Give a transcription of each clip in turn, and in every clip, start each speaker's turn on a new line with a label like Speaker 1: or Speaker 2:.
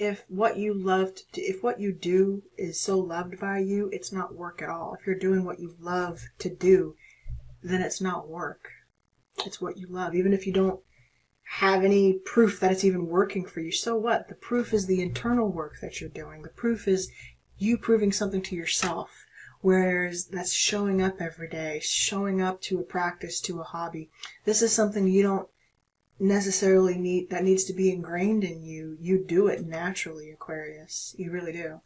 Speaker 1: if what you if what you do is so loved by you, it's not work at all. If you're doing what you love to do, then it's not work. It's what you love. Even if you don't have any proof that it's even working for you, so what? The proof is the internal work that you're doing. The proof is you proving something to yourself. Whereas that's showing up every day, showing up to a practice, to a hobby. This is something you don't necessarily need, that needs to be ingrained in you. You do it naturally, Aquarius. You really do.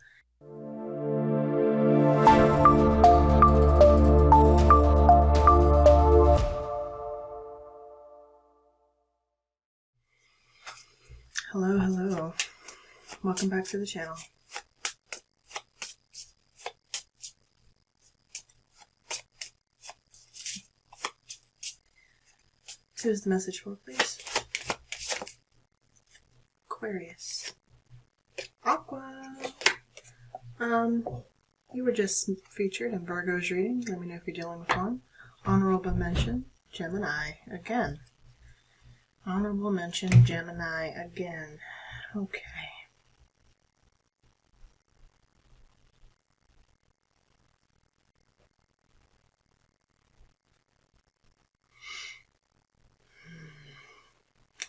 Speaker 1: Hello, hello. Welcome back to the channel. Who's the message for, please? Aquarius. Aqua. You were just featured in Virgo's reading. Let me know if you're dealing with one. Honorable mention, Gemini again. Honorable mention, Gemini again. Okay.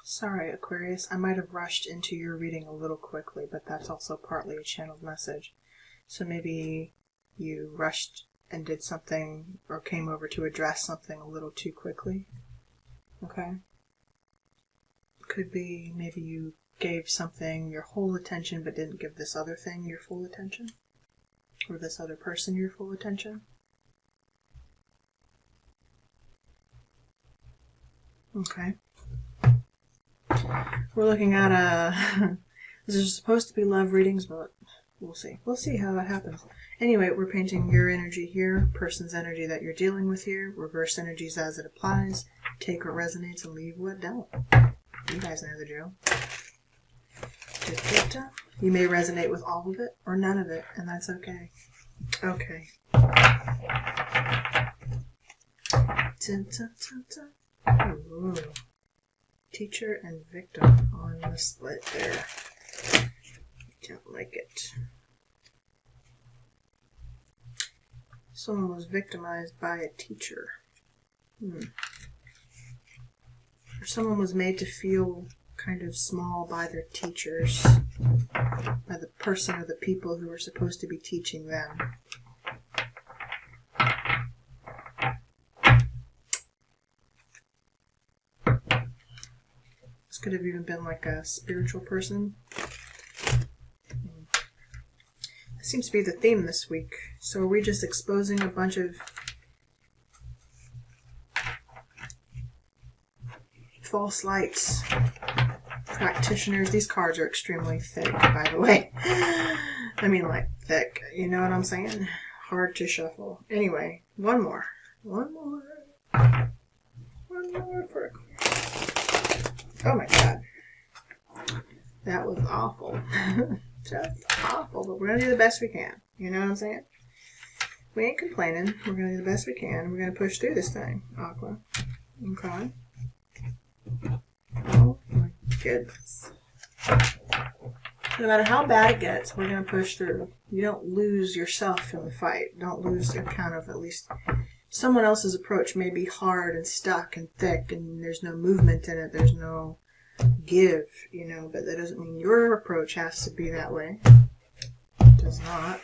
Speaker 1: Sorry, Aquarius, I might have rushed into your reading a little quickly, but that's also partly a channeled message. So maybe you rushed and did something or came over to address something a little too quickly. Okay? Could be maybe you gave something your whole attention but didn't give this other thing your full attention. Or this other person your full attention. Okay. We're looking at this is supposed to be love readings, but we'll see. We'll see how that happens. Anyway, we're painting your energy here, person's energy that you're dealing with here, reverse energies as it applies, take what resonates and leave what don't. You guys know the drill. You may resonate with all of it or none of it, and that's okay. Okay. Ooh. Teacher and victim on the split there. Don't like it. Someone was victimized by a teacher. Or someone was made to feel kind of small by their teachers, by the person or the people who were supposed to be teaching them. This could have even been like a spiritual person. That seems to be the theme this week. So are we just exposing a bunch of false lights, practitioners? These cards are extremely thick, by the way. I mean, like, thick. You know what I'm saying? Hard to shuffle. Anyway, one more. One more for oh my god. That was awful. Just awful. But we're going to do the best we can. You know what I'm saying? We ain't complaining. We're going to do the best we can. We're going to push through this thing, Aqua. Okay. Oh my goodness. No matter how bad it gets, we're going to push through. You don't lose yourself in the fight. Don't lose account of at least someone else's approach may be hard and stuck and thick and there's no movement in it. There's no give, you know, but that doesn't mean your approach has to be that way. It does not.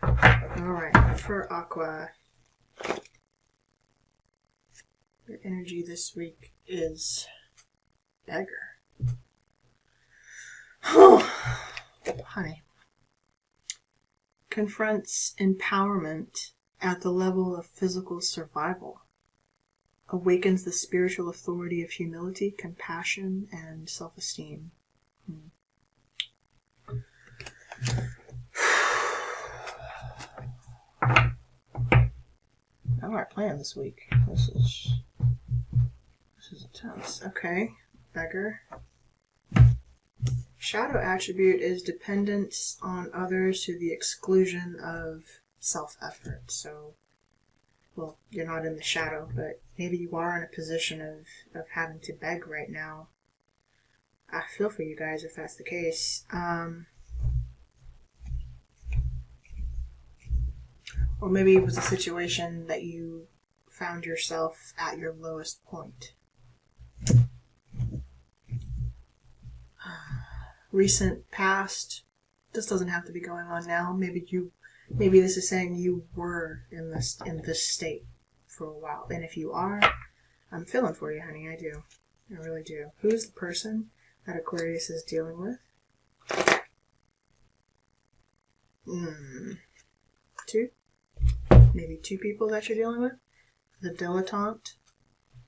Speaker 1: Alright, for Aqua, your energy this week is beggar. Oh, honey. Confronts empowerment at the level of physical survival. Awakens the spiritual authority of humility, compassion, and self-esteem. How our plan this week. This is intense. Okay, beggar. Shadow attribute is dependence on others to the exclusion of self-effort. So, well, you're not in the shadow, but maybe you are in a position of having to beg right now. I feel for you guys if that's the case. Or maybe it was a situation that you found yourself at your lowest point. Recent past. This doesn't have to be going on now. Maybe this is saying you were in this state for a while. And if you are, I'm feeling for you, honey. I do. I really do. Who's the person that Aquarius is dealing with? Two? Maybe two people that you're dealing with? The dilettante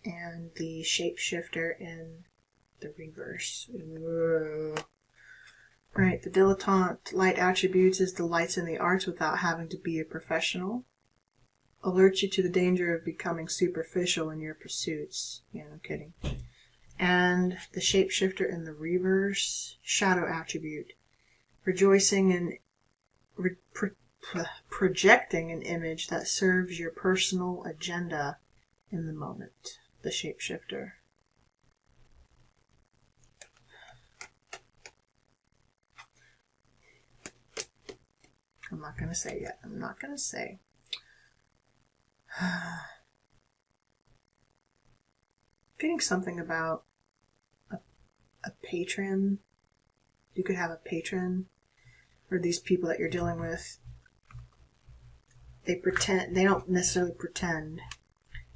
Speaker 1: and the shapeshifter in the reverse. Right, the dilettante light attributes is delights in the arts without having to be a professional. Alerts you to the danger of becoming superficial in your pursuits. Yeah, no kidding. And the shapeshifter in the reverse, shadow attribute. Rejoicing in projecting an image that serves your personal agenda in the moment. The shapeshifter. I'm not going to say yet. I'm not going to say. Getting something about a patron. You could have a patron, or these people that you're dealing with. They don't necessarily pretend.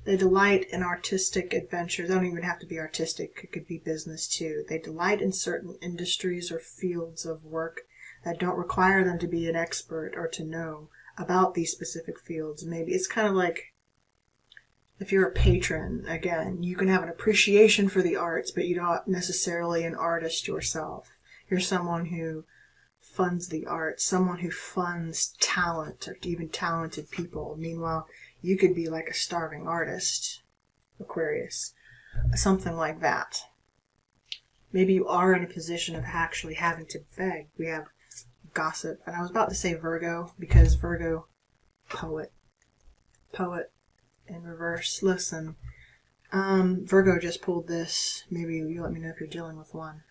Speaker 1: They delight in artistic adventures. They don't even have to be artistic. It could be business too. They delight in certain industries or fields of work that don't require them to be an expert or to know about these specific fields. Maybe it's kind of like if you're a patron, again, you can have an appreciation for the arts, but you're not necessarily an artist yourself. You're someone who funds the arts, someone who funds talent or even talented people. Meanwhile, you could be like a starving artist, Aquarius, something like that. Maybe you are in a position of actually having to beg. We have gossip, and I was about to say Virgo because Virgo, poet in reverse. Listen, Virgo just pulled this. Maybe you let me know if you're dealing with one.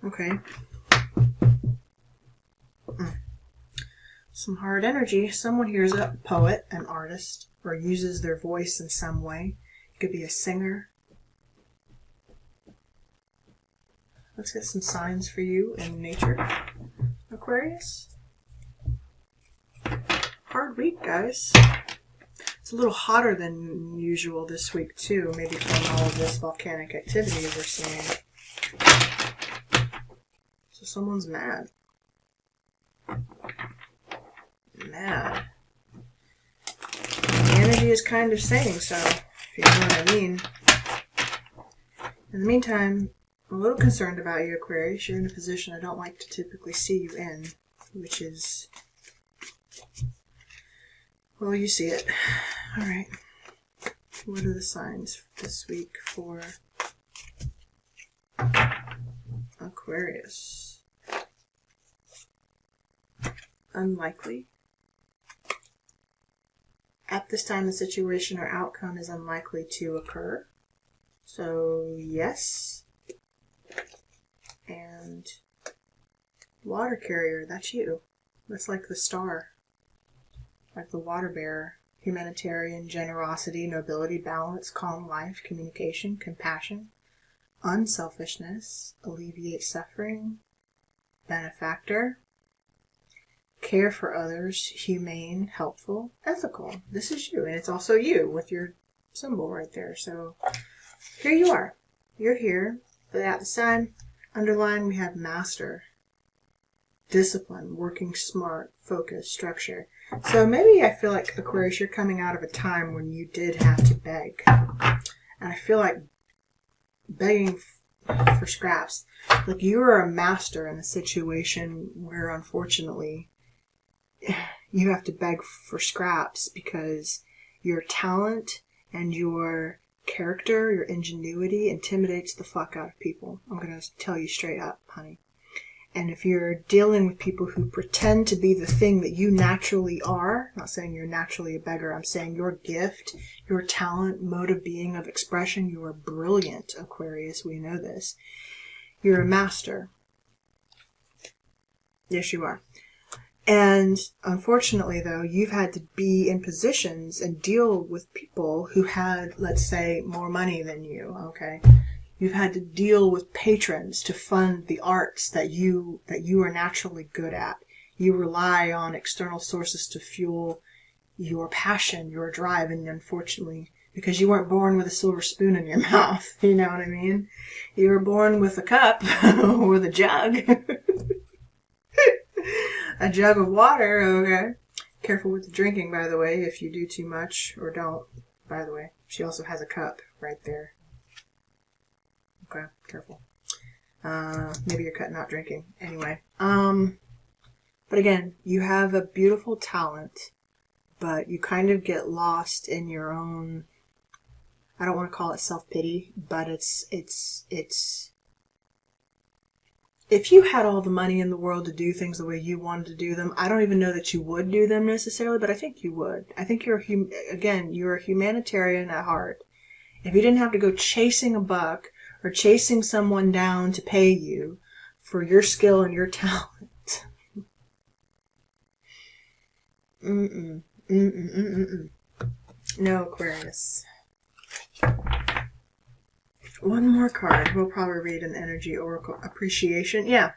Speaker 1: Okay. Some hard energy. Someone here is a poet, an artist, or uses their voice in some way. It could be a singer. Let's get some signs for you in nature, Aquarius. Hard week, guys. It's a little hotter than usual this week, too. Maybe from all of this volcanic activity we're seeing. So someone's mad. Mad. The energy is kind of saying so, if you know what I mean. In the meantime, I'm a little concerned about you, Aquarius. You're in a position I don't like to typically see you in, which is... Well, you see it. Alright. What are the signs this week for Aquarius? Unlikely. At this time, the situation or outcome is unlikely to occur. So, yes. And water carrier, that's you. That's like the star. Like the water bearer. Humanitarian, generosity, nobility, balance, calm life, communication, compassion, unselfishness, alleviate suffering, benefactor, care for others, humane, helpful, ethical. This is you, and it's also you with your symbol right there. So here you are. You're here, but at the time, underlying we have master, discipline, working smart, focus, structure. So maybe I feel like, Aquarius, you're coming out of a time when you did have to beg. And I feel like begging for scraps. Like you are a master in a situation where, unfortunately, you have to beg for scraps because your talent and your character, your ingenuity intimidates the fuck out of people. I'm going to tell you straight up, honey. And if you're dealing with people who pretend to be the thing that you naturally are, I'm not saying you're naturally a beggar, I'm saying your gift, your talent, mode of being, of expression, you are brilliant, Aquarius, we know this. You're a master. Yes, you are. And unfortunately, though, you've had to be in positions and deal with people who had, let's say, more money than you, okay? You've had to deal with patrons to fund the arts that you are naturally good at. You rely on external sources to fuel your passion, your drive, and unfortunately, because you weren't born with a silver spoon in your mouth, you know what I mean? You were born with a cup or with a jug. A jug of water, okay? Careful with the drinking, by the way, if you do too much, or don't, by the way. She also has a cup right there. Okay, careful. Maybe you're cutting out drinking. Anyway, but again, you have a beautiful talent, but you kind of get lost in your own, I don't want to call it self-pity, but it's if you had all the money in the world to do things the way you wanted to do them, I don't even know that you would do them necessarily, but I think you would. I think you're a humanitarian at heart. If you didn't have to go chasing a buck or chasing someone down to pay you for your skill and your talent. No, Aquarius. One more card. We'll probably read an energy oracle. Appreciation. Yeah.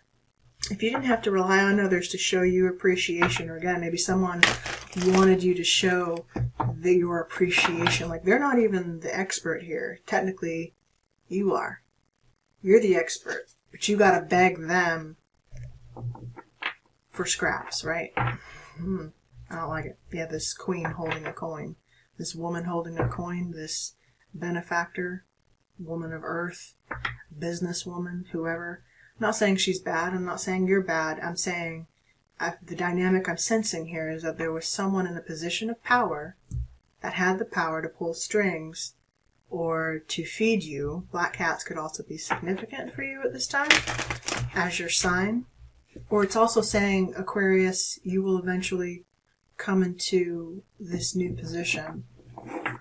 Speaker 1: If you didn't have to rely on others to show you appreciation, or again, maybe someone wanted you to show your appreciation. Like, they're not even the expert here. Technically, you are. You're the expert. But you gotta beg them for scraps, right? I don't like it. Yeah, this queen holding a coin. This woman holding a coin. This benefactor. Woman of earth, businesswoman, whoever. I'm not saying she's bad. I'm not saying you're bad. I'm saying the dynamic I'm sensing here is that there was someone in a position of power that had the power to pull strings or to feed you. Black cats could also be significant for you at this time as your sign. Or it's also saying, Aquarius, you will eventually come into this new position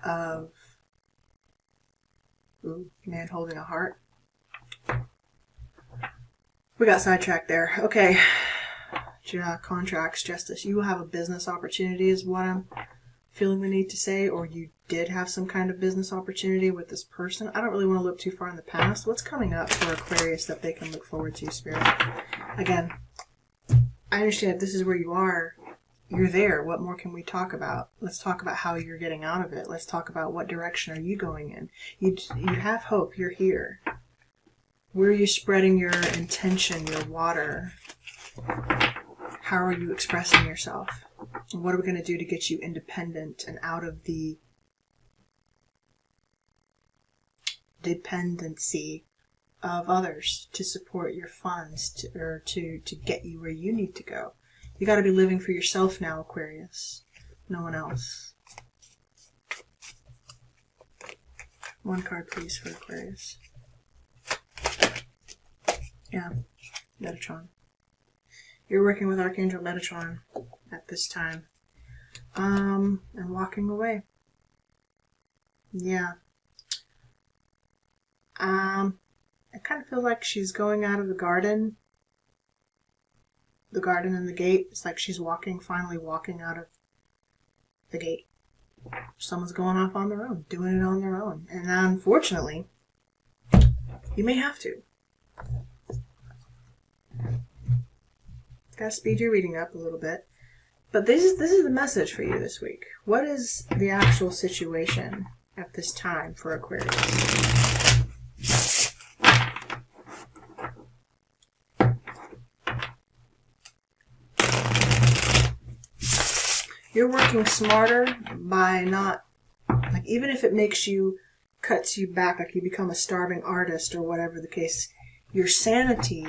Speaker 1: of man holding a heart. We got sidetracked there. Okay. Contracts, justice. You will have a business opportunity is what I'm feeling the need to say, or you did have some kind of business opportunity with this person. I don't really want to look too far in the past. What's coming up for Aquarius that they can look forward to, Spirit? Again, I understand if this is where you are. You're there. What more can we talk about? Let's talk about how you're getting out of it. Let's talk about what direction are you going in. You have hope. You're here. Where are you spreading your intention, your water? How are you expressing yourself? And what are we going to do to get you independent and out of the dependency of others to support your funds to get you where you need to go? You got to be living for yourself now, Aquarius. No one else. One card, please, for Aquarius. Yeah, Metatron. You're working with Archangel Metatron at this time. And walking away. Yeah. I kind of feel like she's going out of the garden. The garden and the gate. It's like she's finally walking out of the gate. Someone's going off on their own, doing it on their own. And unfortunately, you may have to. Gotta speed your reading up a little bit. But this is the message for you this week. What is the actual situation at this time for Aquarius? You're working smarter by not, like, even if it cuts you back, like you become a starving artist or whatever the case, your sanity,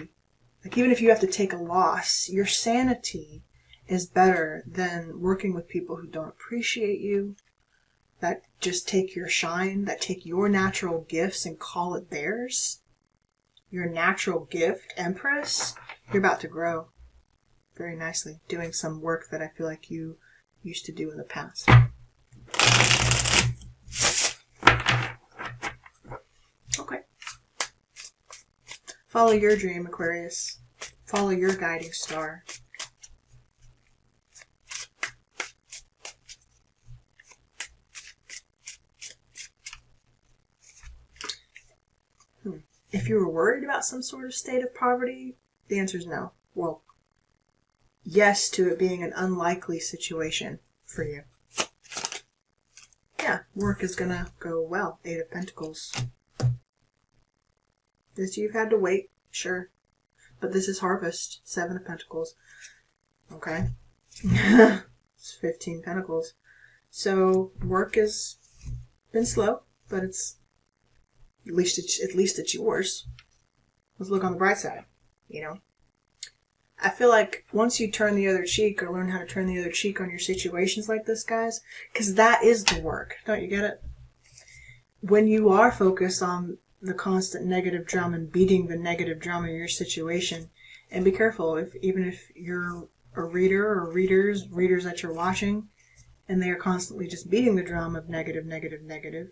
Speaker 1: like even if you have to take a loss, your sanity is better than working with people who don't appreciate you, that just take your shine, that take your natural gifts and call it theirs. Your natural gift, Empress, you're about to grow very nicely, doing some work that I feel like you used to do in the past. Okay. Follow your dream, Aquarius. Follow your guiding star. If you were worried about some sort of state of poverty, the answer is no. Well, yes to it being an unlikely situation for you. Yeah, work is going to go well. 8 of Pentacles. This you've had to wait, sure. But this is harvest. 7 of Pentacles. Okay. It's 15 Pentacles. So work has been slow, but it's at least it's yours. Let's look on the bright side, you know. I feel like once you turn the other cheek or learn how to turn the other cheek on your situations like this, guys, because that is the work. Don't you get it? When you are focused on the constant negative drum and beating the negative drum in your situation, and be careful, even if you're a reader or readers that you're watching, and they are constantly just beating the drum of negative, negative, negative.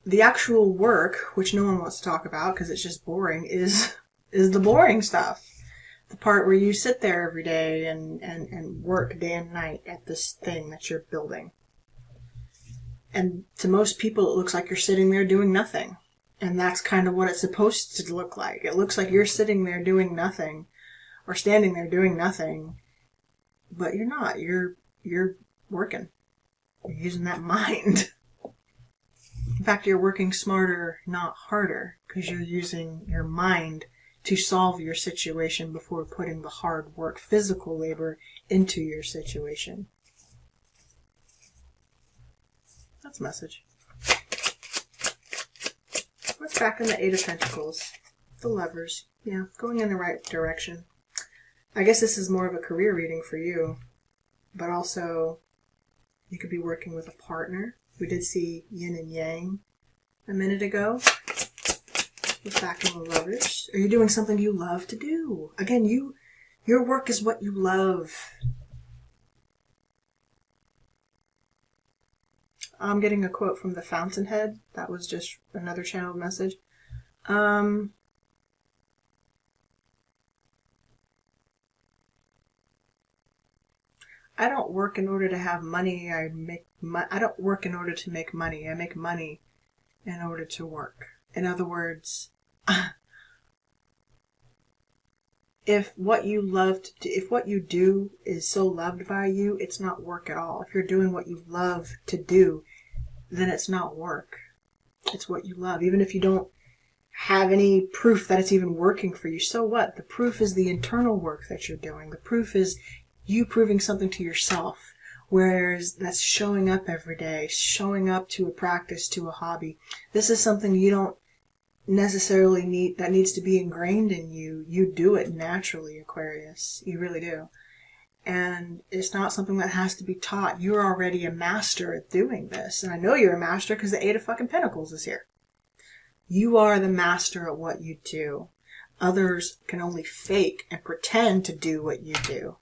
Speaker 1: The actual work, which no one wants to talk about because it's just boring, is the boring stuff. The part where you sit there every day and work day and night at this thing that you're building. And to most people, it looks like you're sitting there doing nothing. And that's kind of what it's supposed to look like. It looks like you're sitting there doing nothing, or standing there doing nothing, but you're not. You're working. You're using that mind. In fact, you're working smarter, not harder, because you're using your mind to solve your situation before putting the hard work, physical labor, into your situation. That's a message. What's back in the 8 of Pentacles? The Lovers. Yeah, going in the right direction. I guess this is more of a career reading for you, but also you could be working with a partner. We did see yin and yang a minute ago. What's back in the Lovers? Are you doing something you love to do? Again, your work is what you love. I'm getting a quote from the Fountainhead. That was just another channeled message. I don't work in order to have money. I don't work in order to make money. I make money in order to work. In other words, if what you do is so loved by you, it's not work at all. If you're doing what you love to do, then it's not work. It's what you love. Even if you don't have any proof that it's even working for you, so what? The proof is the internal work that you're doing. The proof is you proving something to yourself, whereas that's showing up every day, showing up to a practice, to a hobby. This is something you don't necessarily need, that needs to be ingrained in you. You do it naturally, Aquarius. You really do. And it's not something that has to be taught. You're already a master at doing this. And I know you're a master because the 8 of fucking Pentacles is here. You are the master at what you do. Others can only fake and pretend to do what you do.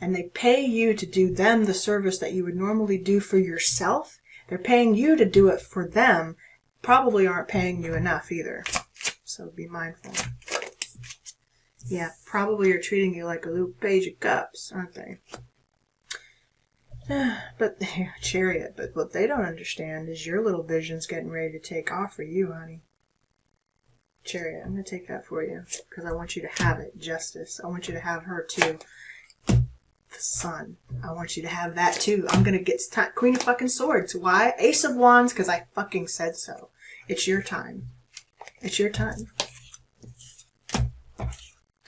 Speaker 1: And they pay you to do them the service that you would normally do for yourself. They're paying you to do it for them. Probably aren't paying you enough either. So be mindful. Yeah, probably are treating you like a little page of cups, aren't they? But Chariot, but what they don't understand is your little vision's getting ready to take off for you, honey. Chariot, I'm going to take that for you because I want you to have it. Justice. I want you to have her too. The Sun. I want you to have that too. I'm going to get Queen of fucking Swords. Why? Ace of Wands, because I fucking said so. It's your time. It's your time.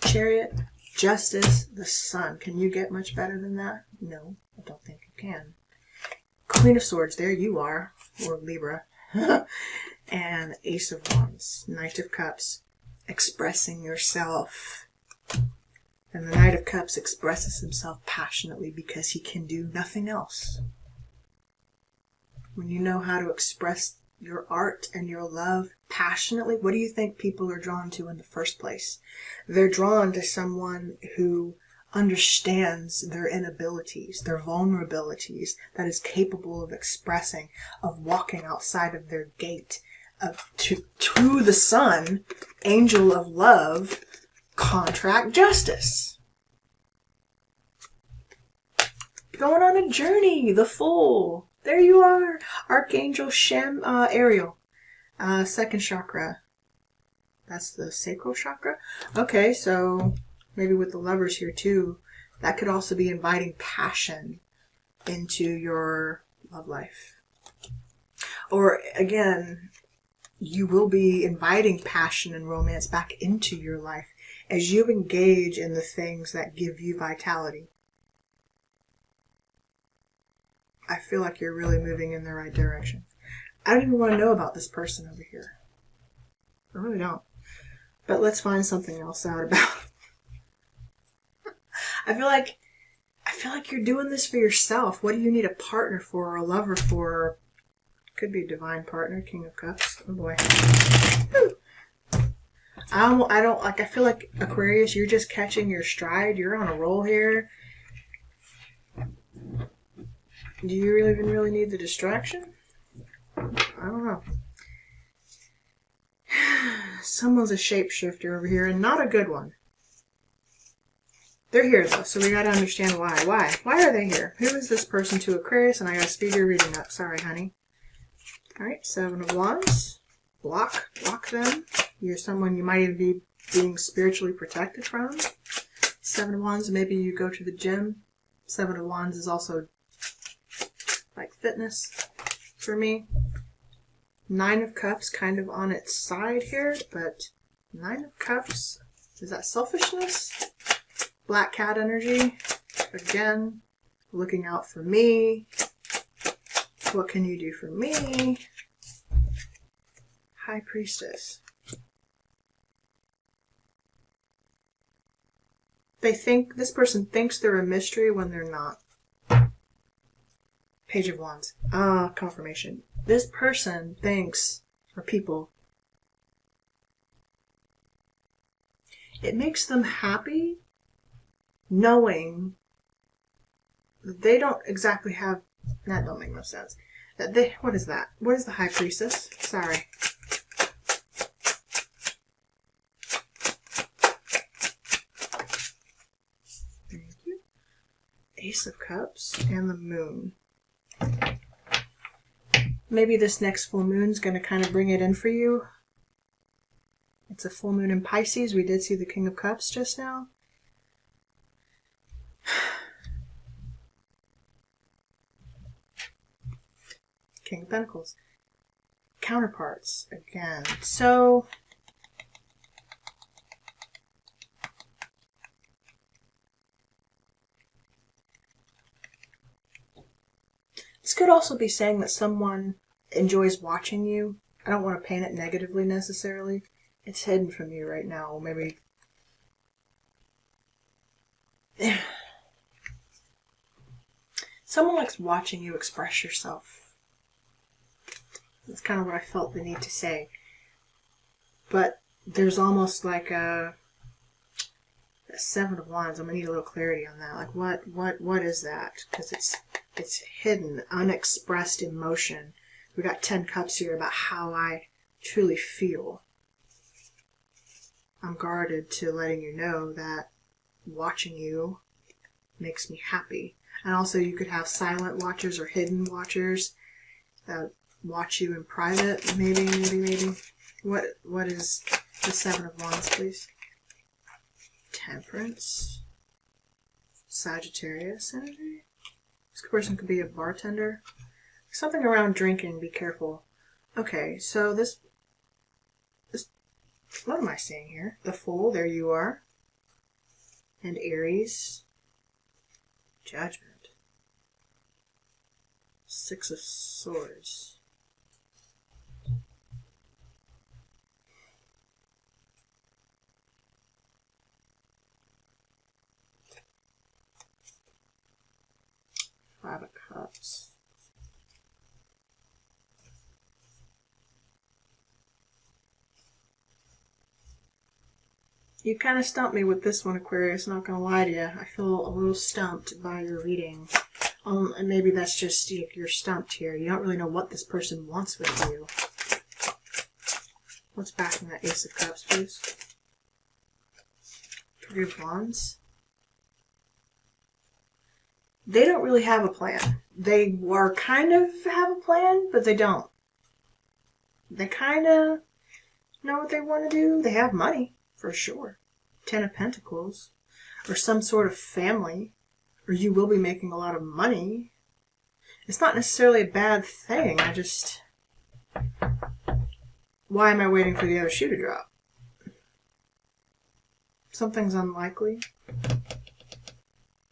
Speaker 1: Chariot, Justice, the Sun. Can you get much better than that? No, I don't think you can. Queen of Swords, there you are. Or Libra. And Ace of Wands. Knight of Cups. Expressing yourself. And the Knight of Cups expresses himself passionately because he can do nothing else. When you know how to express your art and your love passionately, what do you think people are drawn to in the first place? They're drawn to someone who understands their inabilities, their vulnerabilities, that is capable of expressing, of walking outside of their gate, to the Sun, angel of love, contract justice. Going on a journey, the Fool. There you are. Archangel Shem, Ariel. Second chakra. That's the sacral chakra. Okay, so maybe with the Lovers here too, that could also be inviting passion into your love life. Or again, you will be inviting passion and romance back into your life as you engage in the things that give you vitality. I feel like you're really moving in the right direction. I don't even want to know about this person over here. I really don't. But let's find something else out about. I feel like you're doing this for yourself. What do you need a partner for or a lover for? Could be a divine partner, King of Cups. Oh boy. I feel like Aquarius, you're just catching your stride. You're on a roll here. Do you even really need the distraction? I don't know. Someone's a shapeshifter over here, and not a good one. They're here, though, so we gotta understand why. Why are they here? Who is this person to Aquarius? And I gotta speed your reading up. Sorry, honey. Alright, Seven of Wands. Block them. You're someone you might even be being spiritually protected from. Seven of Wands, maybe you go to the gym. Seven of Wands is also like fitness for me. Nine of Cups kind of on its side here, but Nine of Cups, is that selfishness? Black cat energy, again, looking out for me. What can you do for me? High Priestess. This person thinks they're a mystery when they're not. Page of Wands. Confirmation. This person thinks, or people, it makes them happy knowing that they don't exactly have, that don't make no sense. That they, what is that? What is the High Priestess? Sorry. Thank you. Ace of Cups and the Moon. Maybe this next full moon's going to kind of bring it in for you. It's a full moon in Pisces. We did see the King of Cups just now. King of Pentacles. Counterparts again. So this could also be saying that someone enjoys watching you. I don't want to paint it negatively necessarily. It's hidden from you right now. Maybe someone likes watching you express yourself. That's kind of what I felt the need to say. But there's almost like a Seven of Wands. I'm gonna need a little clarity on that. Like what is that? Because it's hidden, unexpressed emotion. We got 10 Cups here about how I truly feel. I'm guarded to letting you know that watching you makes me happy. And also you could have silent watchers or hidden watchers that watch you in private. Maybe. What is the Seven of Wands, please? Temperance. Sagittarius energy. This person could be a bartender. Something around drinking, be careful. Okay, so this, what am I saying here? The Fool, there you are. And Aries. Judgment. Six of Swords. Five of Cups. You kind of stumped me with this one, Aquarius, not gonna lie to you. I feel a little stumped by your reading. And maybe that's just you're stumped here. You don't really know what this person wants with you. What's backing that Ace of Cups, please? Three of Wands. they don't really have a plan. They are kind of have a plan, but they don't. They kind of know what they want to do. They have money, for sure. 10 of Pentacles. Or some sort of family. Or you will be making a lot of money. It's not necessarily a bad thing. I just... Why am I waiting for the other shoe to drop? Something's unlikely.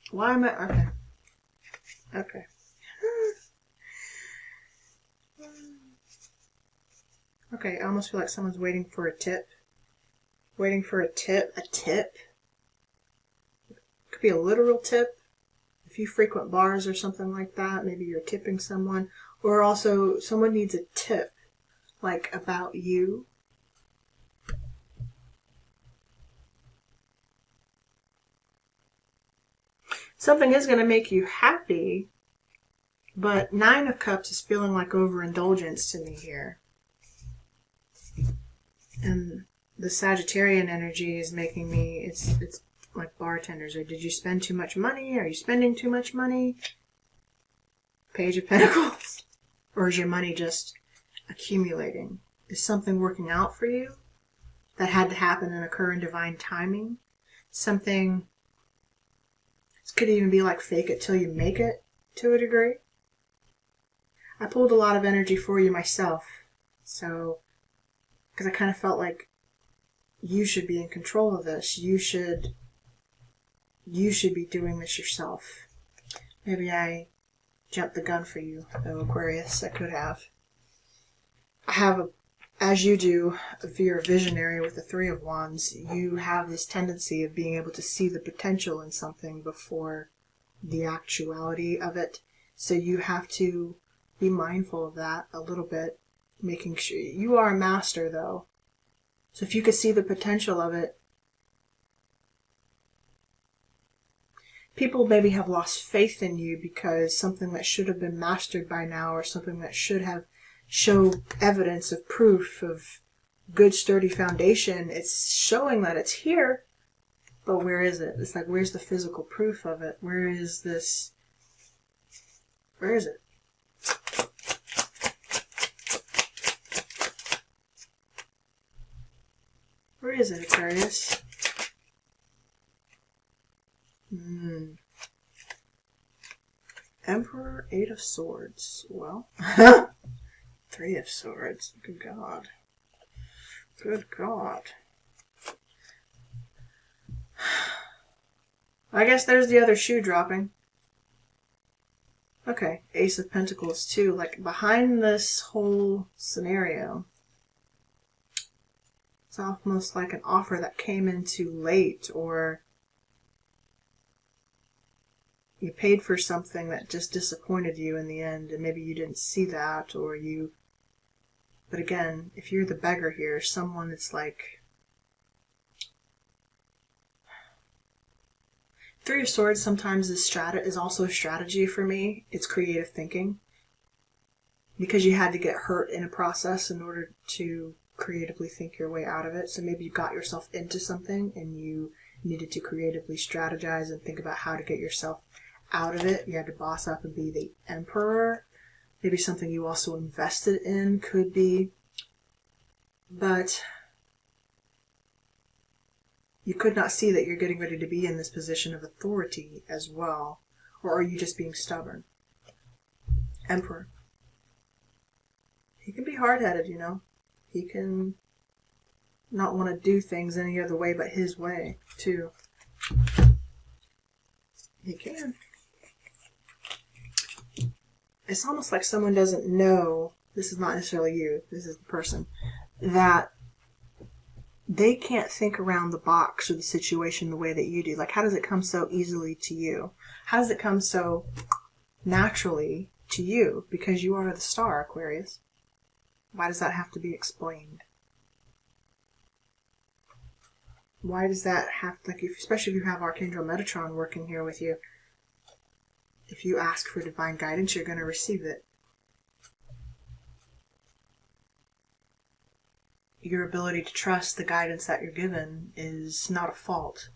Speaker 1: Why am I... Okay. Okay. Okay, I almost feel like someone's waiting for a tip. Waiting for a tip. A tip? Could be a literal tip. If you frequent bars or something like that, maybe you're tipping someone. Or also, someone needs a tip. Like, about you. Something is going to make you happy, but 9 of Cups is feeling like overindulgence to me here. And the Sagittarian energy is making me, it's like bartenders. Or did you spend too much money? Are you spending too much money? Page of Pentacles. Or is your money just accumulating? Is something working out for you that had to happen and occur in divine timing? Something, this could even be like fake it till you make it to a degree. I pulled a lot of energy for you myself. So, because I kind of felt like you should be in control of this. You should be doing this yourself. Maybe I jumped the gun for you, though, Aquarius. I could have. I have, as you do, if you're a visionary with the 3 of Wands, you have this tendency of being able to see the potential in something before the actuality of it. So you have to be mindful of that a little bit, making sure you are a master, though. So if you could see the potential of it, people maybe have lost faith in you because something that should have been mastered by now, or something that should have shown evidence of proof of good sturdy foundation, it's showing that it's here, but where is it? It's like, where's the physical proof of it? Where is this? Where is it? Where is it, Aquarius? Emperor, 8 of Swords. Well, 3 of Swords. Good God. Good God. I guess there's the other shoe dropping. Okay, Ace of Pentacles too. Like, behind this whole scenario, it's almost like an offer that came in too late, or you paid for something that just disappointed you in the end, and maybe you didn't see that, or you... But again, if you're the beggar here, someone that's like... 3 of Swords sometimes is also a strategy for me. It's creative thinking. Because you had to get hurt in a process in order to creatively think your way out of it. So maybe you got yourself into something and you needed to creatively strategize and think about how to get yourself out of it. You had to boss up and be the emperor. Maybe something you also invested in could be. But you could not see that you're getting ready to be in this position of authority as well. Or are you just being stubborn? Emperor. He can be hard-headed, you know. He can not want to do things any other way but his way, too. He can. It's almost like someone doesn't know, this is not necessarily you, this is the person, that they can't think around the box or the situation the way that you do. Like, how does it come so easily to you? How does it come so naturally to you? Because you are the star, Aquarius. Why does that have to be explained? Why does that have, like, especially if you have Archangel Metatron working here with you, if you ask for divine guidance, you're going to receive it. Your ability to trust the guidance that you're given is not a fault.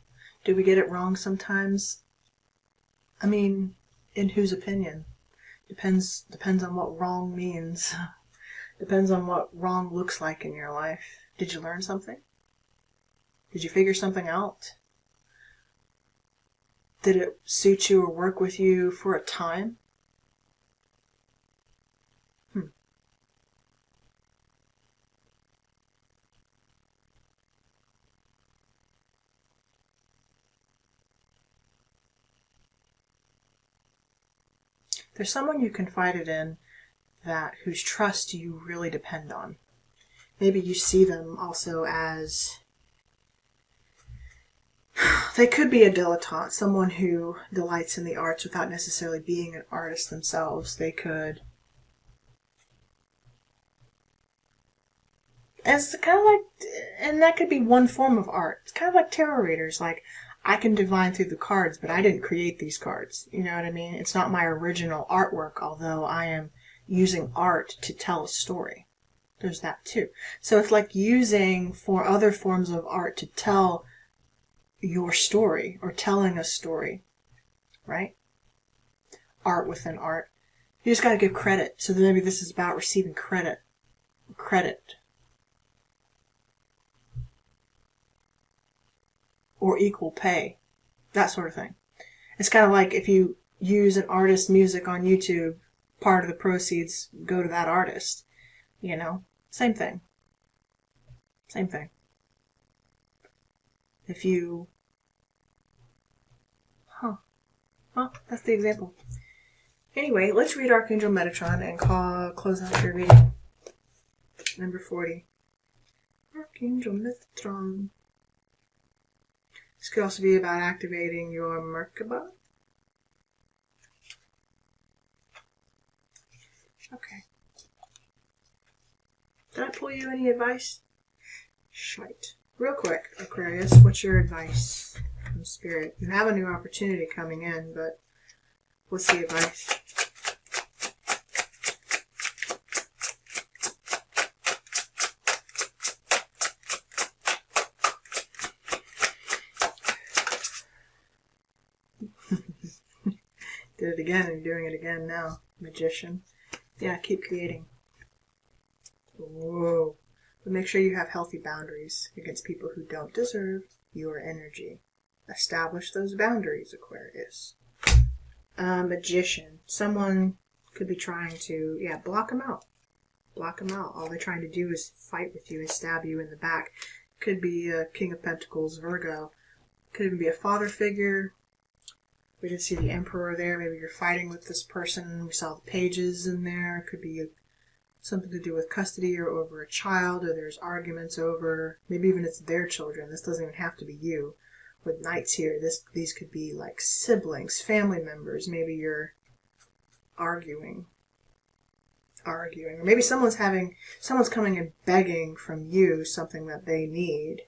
Speaker 1: Do we get it wrong sometimes? I mean, In whose opinion? Depends on what wrong means. Depends on what wrong looks like in your life. Did you learn something? Did you figure something out? Did it suit you or work with you for a time? There's someone you confided in whose trust you really depend on. Maybe you see them also as, they could be a dilettante, someone who delights in the arts without necessarily being an artist themselves. They could, as kind of like, and that could be one form of art. It's kind of like tarot readers. Like, I can divine through the cards, but I didn't create these cards. You know what I mean? It's not my original artwork, although I am using art to tell a story. There's that too. So it's like using for other forms of art to tell your story or telling a story, right? Art within art. You just got to give credit. So maybe this is about receiving credit. Or equal pay. That sort of thing. It's kind of like if you use an artist's music on YouTube, part of the proceeds go to that artist. You know? Same thing. Same thing. If you... Well, that's the example. Anyway, let's read Archangel Metatron and close out your reading. Number 40. Archangel Metatron. This could also be about activating your Merkaba. Okay. Did I pull you any advice? Shite. Real quick, Aquarius, what's your advice from Spirit? You have a new opportunity coming in, but what's the advice? Did it again and you're doing it again now. Magician. Yeah, keep creating. Whoa. But make sure you have healthy boundaries against people who don't deserve your energy. Establish those boundaries, Aquarius. Magician. Someone could be trying to, block them out. Block them out. All they're trying to do is fight with you and stab you in the back. Could be a King of Pentacles, Virgo. Could even be a father figure. We did see the Emperor there. Maybe you're fighting with this person. We saw the pages in there. It could be something to do with custody or over a child, or there's arguments over, maybe even it's their children. This doesn't even have to be you. With Knights here, these could be like siblings, family members. Maybe you're arguing. Or maybe someone's coming and begging from you something that they need.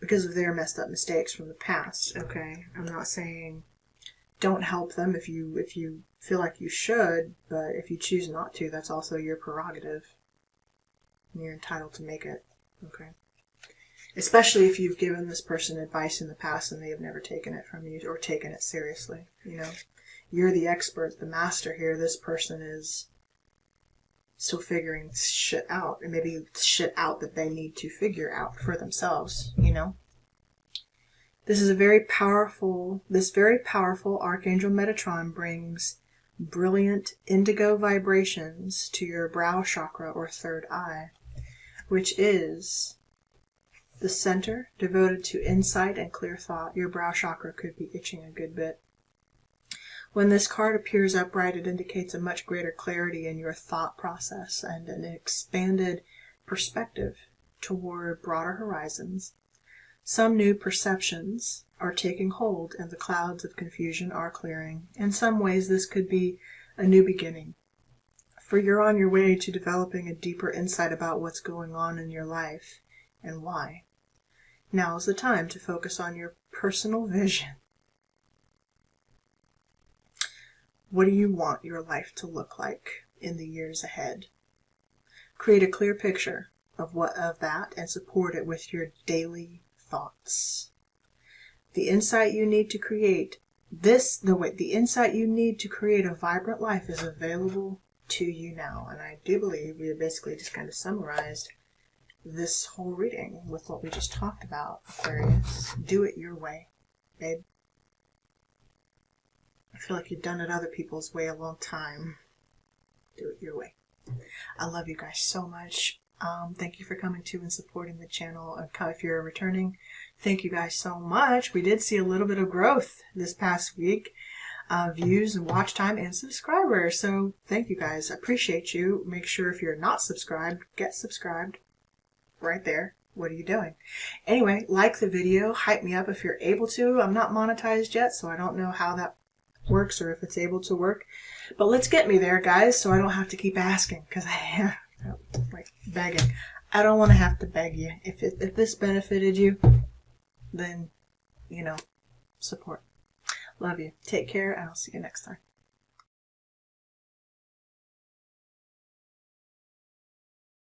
Speaker 1: Because of their messed up mistakes from the past, okay? I'm not saying don't help them if you feel like you should, but if you choose not to, that's also your prerogative. And you're entitled to make it, okay? Especially if you've given this person advice in the past and they have never taken it from you or taken it seriously, you know? You're the expert, the master here. This person is still figuring shit out, and maybe shit out that they need to figure out for themselves, you know? This very powerful Archangel Metatron brings brilliant indigo vibrations to your brow chakra or third eye, which is the center devoted to insight and clear thought. Your brow chakra could be itching a good bit. When this card appears upright, it indicates a much greater clarity in your thought process and an expanded perspective toward broader horizons. Some new perceptions are taking hold and the clouds of confusion are clearing. In some ways, this could be a new beginning, for you're on your way to developing a deeper insight about what's going on in your life and why. Now is the time to focus on your personal vision. What do you want your life to look like in the years ahead? Create a clear picture of that and support it with your daily thoughts. The insight you need to create the insight you need to create a vibrant life is available to you now. And I do believe we have basically just kind of summarized this whole reading with what we just talked about, Aquarius. Do it your way, babe. I feel like you've done it other people's way a long time. Do it your way. I love you guys so much. Thank you for coming to and supporting the channel. If you're returning, thank you guys so much. We did see a little bit of growth this past week. Views and watch time and subscribers. So thank you guys. I appreciate you. Make sure if you're not subscribed, get subscribed. Right there. What are you doing? Anyway, like the video. Hype me up if you're able to. I'm not monetized yet, so I don't know how that works or if it's able to work. But let's get me there, guys, so I don't have to keep asking, because I like begging. I don't want to have to beg you. If this benefited you, then, support. Love you. Take care, and I'll see you next time.